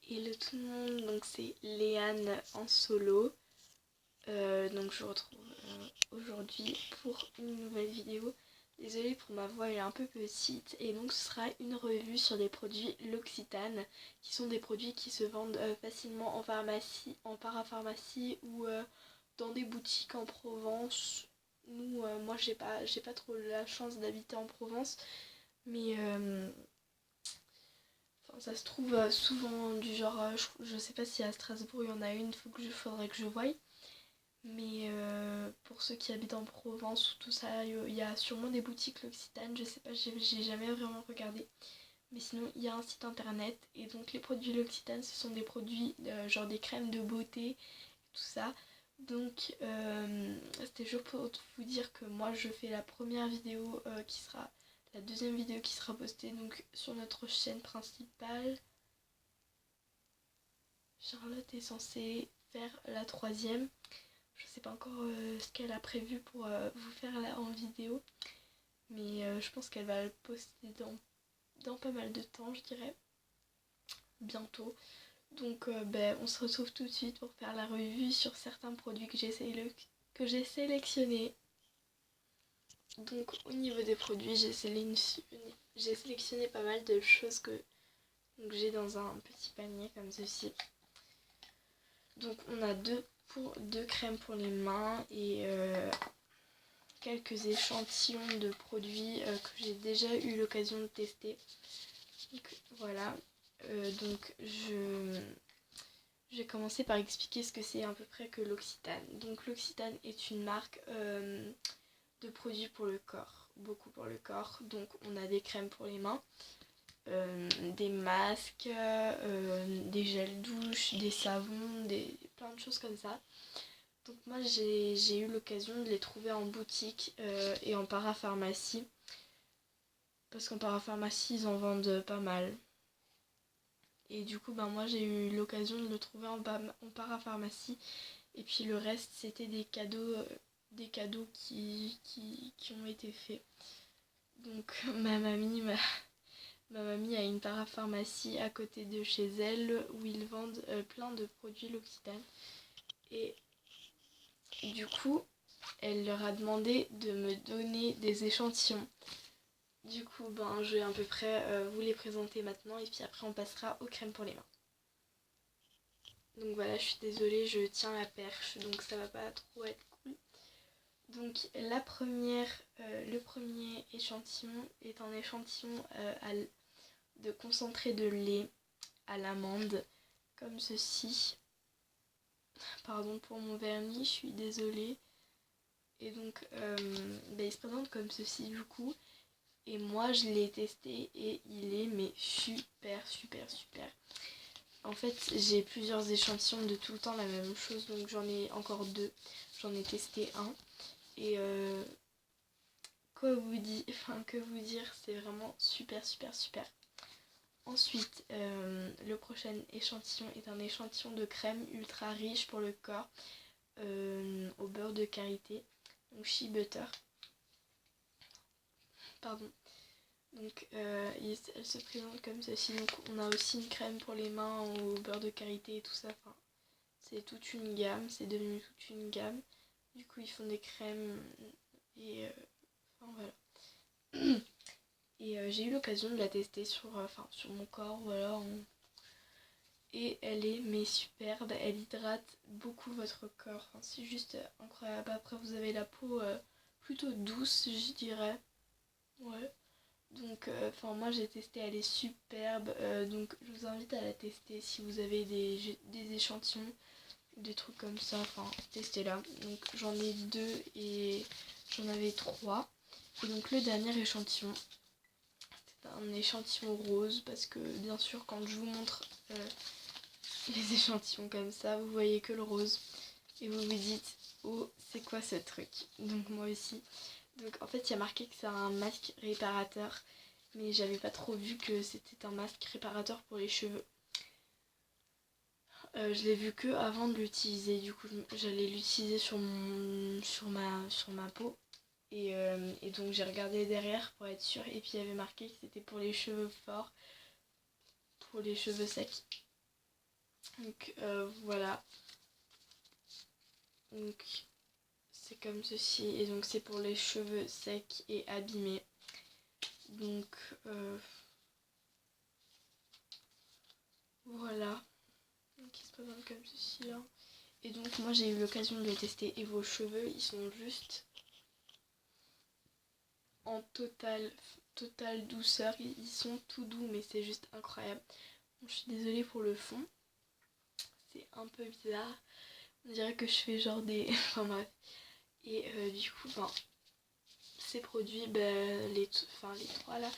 Hello tout le monde, donc c'est Léane en solo. Donc je vous retrouve aujourd'hui pour une nouvelle vidéo. Désolée pour ma voix, elle est un peu petite. Et donc ce sera une revue sur les produits L'Occitane, qui sont des produits qui se vendent facilement en pharmacie, en parapharmacie ou dans des boutiques en Provence. Moi j'ai pas trop la chance d'habiter en Provence, mais ça se trouve souvent du genre, je sais pas si à Strasbourg il y en a une, faudrait que je voie. Mais pour ceux qui habitent en Provence ou tout ça, il y a sûrement des boutiques L'Occitane, je sais pas, j'ai jamais vraiment regardé. Mais sinon, il y a un site internet et donc les produits L'Occitane, ce sont des produits genre des crèmes de beauté, tout ça. Donc c'était juste pour vous dire que moi je fais la première vidéo qui sera la deuxième vidéo qui sera postée donc sur notre chaîne principale. Charlotte est censée faire la troisième. Je sais pas encore ce qu'elle a prévu pour vous faire là en vidéo. Mais je pense qu'elle va le poster dans pas mal de temps, je dirais. Bientôt. Donc on se retrouve tout de suite pour faire la revue sur certains produits que j'ai sélectionnés. Donc au niveau des produits, j'ai sélectionné pas mal de choses que j'ai dans un petit panier comme ceci. Donc on a deux crèmes pour les mains et quelques échantillons de produits que j'ai déjà eu l'occasion de tester. Donc voilà, je vais commencer par expliquer ce que c'est à peu près que L'Occitane. Donc L'Occitane est une marque de produits pour le corps, beaucoup pour le corps. Donc on a des crèmes pour les mains, des masques, des gels douche, des savons, plein de choses comme ça. Donc moi j'ai eu l'occasion de les trouver en boutique et en parapharmacie. Parce qu'en parapharmacie ils en vendent pas mal. Et du coup moi j'ai eu l'occasion de le trouver en parapharmacie. Et puis le reste c'était des cadeaux qui ont été faits. Donc ma mamie a une parapharmacie à côté de chez elle où ils vendent plein de produits L'Occitane. Et du coup, elle leur a demandé de me donner des échantillons. Du coup, je vais à peu près vous les présenter maintenant et puis après on passera aux crèmes pour les mains. Donc voilà, je suis désolée, je tiens la perche, donc ça va pas trop être cool. Donc le premier échantillon est un échantillon de concentré de lait à l'amande, comme ceci. Pardon pour mon vernis, je suis désolée. Et donc il se présente comme ceci du coup. Et moi je l'ai testé et il est mais super. En fait j'ai plusieurs échantillons de tout le temps la même chose, donc j'en ai encore deux. J'en ai testé un. Et que vous dire, c'est vraiment super. Ensuite, le prochain échantillon est un échantillon de crème ultra riche pour le corps au beurre de karité, donc shea butter. Pardon. Donc elle se présente comme ceci. Donc on a aussi une crème pour les mains au beurre de karité et tout ça. Enfin, c'est toute une gamme, c'est devenu toute une gamme. Du coup ils font des crèmes et voilà. Et j'ai eu l'occasion de la tester sur mon corps, voilà. Et elle est mais superbe, elle hydrate beaucoup votre corps. Enfin, c'est juste incroyable. Après vous avez la peau plutôt douce, je dirais. Ouais. Donc moi j'ai testé, elle est superbe. Donc je vous invite à la tester si vous avez des échantillons, des trucs comme ça. Enfin, testez-la. Donc j'en ai deux et j'en avais trois. Et donc le dernier échantillon, c'est un échantillon rose parce que bien sûr quand je vous montre les échantillons comme ça, vous voyez que le rose. Et vous vous dites, oh c'est quoi ce truc? Donc moi aussi. Donc en fait il y a marqué que c'est un masque réparateur. Mais j'avais pas trop vu que c'était un masque réparateur pour les cheveux. Je l'ai vu que avant de l'utiliser, du coup j'allais l'utiliser sur ma peau. Et donc j'ai regardé derrière pour être sûre. Et puis il y avait marqué que c'était pour les cheveux forts, pour les cheveux secs. Donc voilà. Donc c'est comme ceci. Et donc c'est pour les cheveux secs et abîmés. Donc voilà. Donc il se présente comme ceci là. Et donc moi j'ai eu l'occasion de les tester. Et vos cheveux ils sont juste en totale douceur. Ils sont tout doux mais c'est juste incroyable. Bon, je suis désolée pour le fond. C'est un peu bizarre. On dirait que je fais genre des... enfin bref. Et du coup, ces produits, les trois là,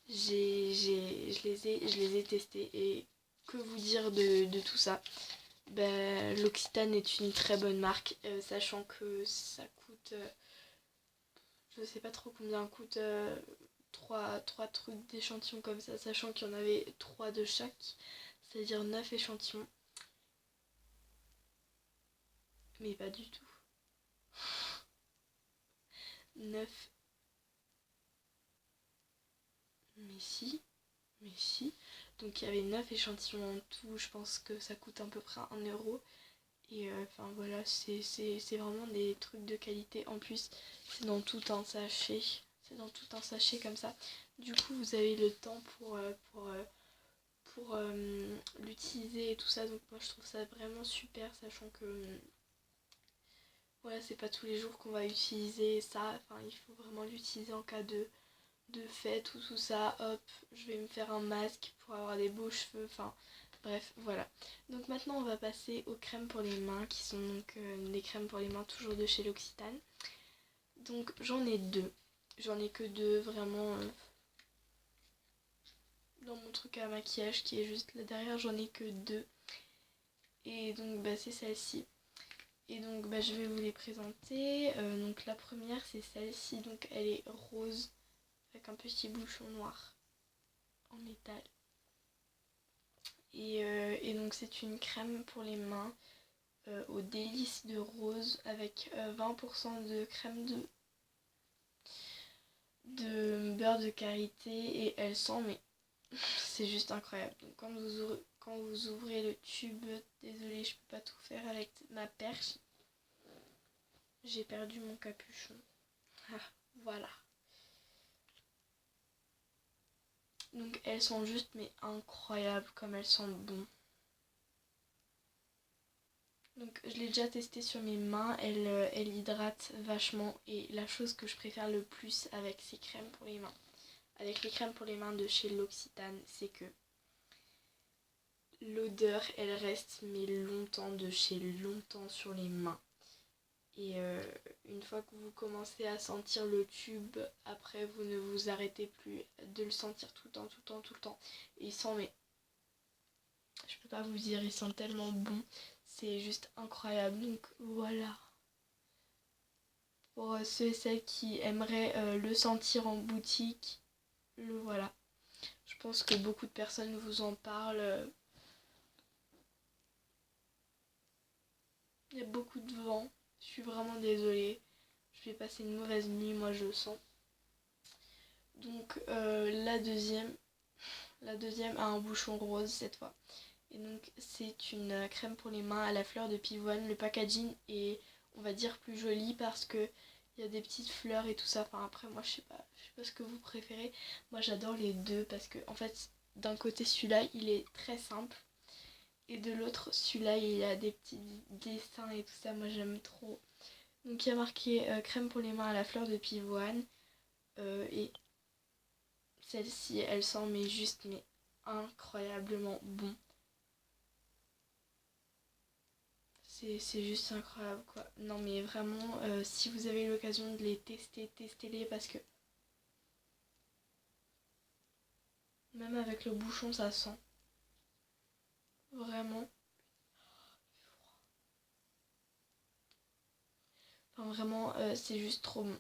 je les ai testés. Et que vous dire de tout ça? L'Occitane est une très bonne marque, sachant que ça coûte... je sais pas trop combien coûte trois trucs d'échantillons comme ça, sachant qu'il y en avait 3 de chaque, c'est-à-dire 9 échantillons. Mais pas du tout. 9. Mais si. Mais si. Donc il y avait 9 échantillons en tout. Je pense que ça coûte à peu près 1€. Et enfin voilà, c'est vraiment des trucs de qualité. En plus, c'est dans tout un sachet. C'est dans tout un sachet comme ça. Du coup, vous avez le temps pour l'utiliser et tout ça. Donc moi, je trouve ça vraiment super, sachant que voilà, c'est pas tous les jours qu'on va utiliser ça. Enfin, il faut vraiment l'utiliser en cas de fête ou tout ça. Hop, je vais me faire un masque pour avoir des beaux cheveux. Enfin, bref, voilà. Donc maintenant, on va passer aux crèmes pour les mains, qui sont donc des crèmes pour les mains toujours de chez l'Occitane. Donc j'en ai 2. J'en ai que 2, vraiment. Dans mon truc à maquillage qui est juste là derrière, j'en ai que 2. Et donc, c'est celle-ci. Et donc je vais vous les présenter. Donc la première c'est celle-ci, donc elle est rose avec un petit bouchon noir en métal. Et donc c'est une crème pour les mains aux délices de rose avec 20% de crème de beurre de karité et elle sent mais c'est juste incroyable. Donc quand vous ouvrez le tube, désolée je peux pas tout faire avec ma perche. J'ai perdu mon capuchon. Ah, voilà. Donc elles sont juste mais incroyables comme elles sont bonnes. Donc je l'ai déjà testé sur mes mains, elle hydrate vachement et la chose que je préfère le plus avec ces crèmes pour les mains, avec les crèmes pour les mains de chez l'Occitane, c'est que l'odeur elle reste mais longtemps de chez longtemps sur les mains. Et une fois que vous commencez à sentir le tube, après vous ne vous arrêtez plus de le sentir tout le temps, tout le temps, tout le temps. Et il sent mais je peux pas vous dire, il sent tellement bon. C'est juste incroyable. Donc voilà. Pour ceux et celles qui aimeraient le sentir en boutique, le voilà. Je pense que beaucoup de personnes vous en parlent. Il y a beaucoup de vent. Je suis vraiment désolée. Je vais passer une mauvaise nuit, moi je le sens. Donc la deuxième a un bouchon rose cette fois. Et donc c'est une crème pour les mains à la fleur de pivoine. Le packaging est on va dire plus joli parce que il y a des petites fleurs et tout ça. Enfin après moi je sais pas ce que vous préférez. Moi j'adore les deux parce que en fait d'un côté celui-là il est très simple et de l'autre celui-là il y a des petits dessins et tout ça. Moi j'aime trop. Donc il y a marqué crème pour les mains à la fleur de pivoine et celle-ci elle sent mais juste mais incroyablement bon. C'est juste incroyable quoi. Non mais vraiment, si vous avez l'occasion de les tester, testez-les parce que même avec le bouchon ça sent. Vraiment. Enfin vraiment, c'est juste trop bon.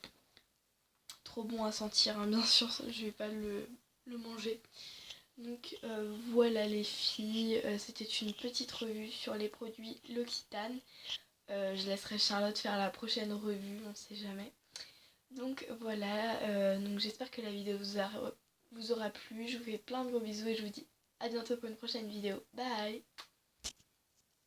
Trop bon à sentir, hein. Bien sûr, je vais pas le manger. Donc voilà les filles, c'était une petite revue sur les produits L'Occitane. Je laisserai Charlotte faire la prochaine revue, on sait jamais. Donc voilà, donc j'espère que la vidéo vous aura plu. Je vous fais plein de gros bisous et je vous dis à bientôt pour une prochaine vidéo. Bye!